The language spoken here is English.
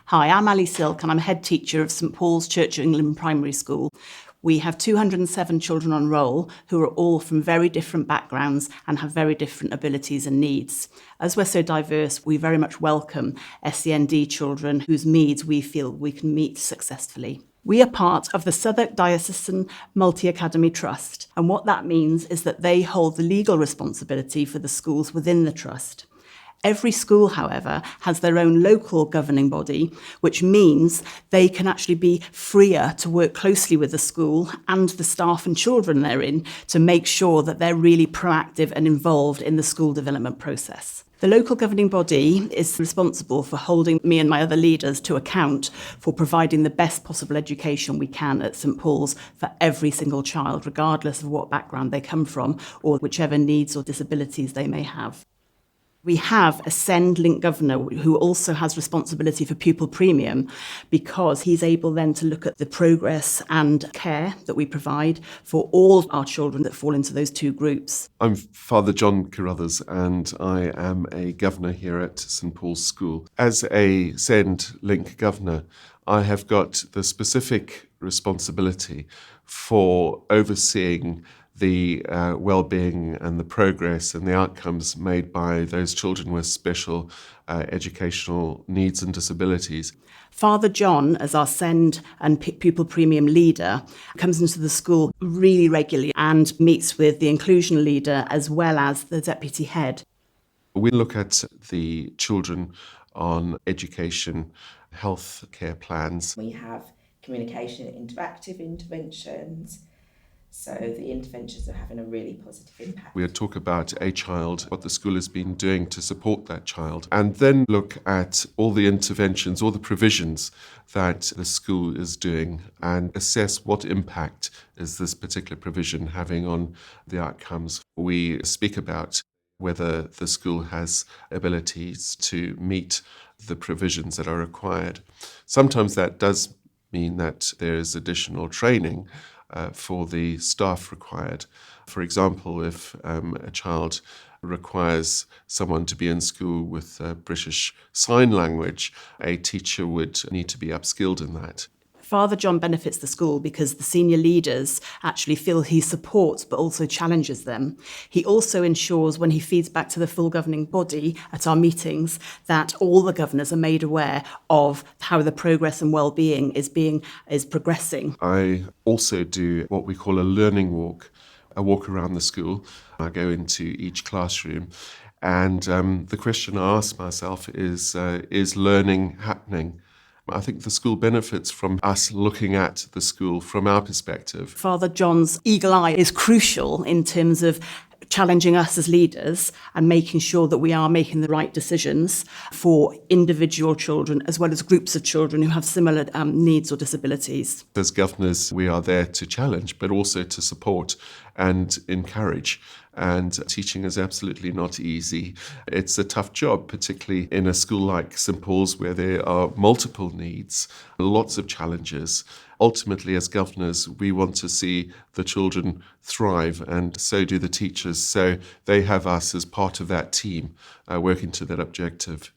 Hi, I'm Ali Silk and I'm head teacher of St Paul's Church of England Primary School. We have 207 children on roll who are all from very different backgrounds and have very different abilities and needs. As we're so diverse, we very much welcome SEND children whose needs we feel we can meet successfully. We are part of the Southwark Diocesan Multi-Academy Trust, and what that means is that they hold the legal responsibility for the schools within the trust. Every school, however, has their own local governing body, which means they can actually be freer to work closely with the school and the staff and children they're in to make sure that they're really proactive and involved in the school development process. The local governing body is responsible for holding me and my other leaders to account for providing the best possible education we can at St Paul's for every single child, regardless of what background they come from or whichever needs or disabilities they may have. We have a SEND Link Governor who also has responsibility for pupil premium because he's able then to look at the progress and care that we provide for all our children that fall into those two groups. I'm Father John Carruthers and I am a governor here at St Paul's School. As a SEND Link Governor, I have got the specific responsibility for overseeing the well-being and the progress and the outcomes made by those children with special educational needs and disabilities. Father John, as our SEND and pupil premium leader, comes into the school really regularly and meets with the inclusion leader as well as the deputy head. We look at the children on education, health care plans. We have communication and interactive interventions. So the interventions are having a really positive impact. We talk about a child, what the school has been doing to support that child, and then look at all the interventions, all the provisions that the school is doing and assess what impact is this particular provision having on the outcomes. We speak about whether the school has abilities to meet the provisions that are required. Sometimes that does mean that there is additional training for the staff required. For example, if a child requires someone to be in school with British Sign Language, a teacher would need to be upskilled in that. Father John benefits the school because the senior leaders actually feel he supports but also challenges them. He also ensures when he feeds back to the full governing body at our meetings that all the governors are made aware of how the progress and well-being is progressing. I also do what we call a learning walk, a walk around the school. I go into each classroom and the question I ask myself is learning happening? I think the school benefits from us looking at the school from our perspective. Father John's eagle eye is crucial in terms of challenging us as leaders and making sure that we are making the right decisions for individual children as well as groups of children who have similar needs or disabilities. As governors, we are there to challenge, but also to support and encourage. And teaching is absolutely not easy. It's a tough job, particularly in a school like St Paul's where there are multiple needs, lots of challenges. Ultimately, as governors, we want to see the children thrive, and so do the teachers. So they have us as part of that team working to that objective.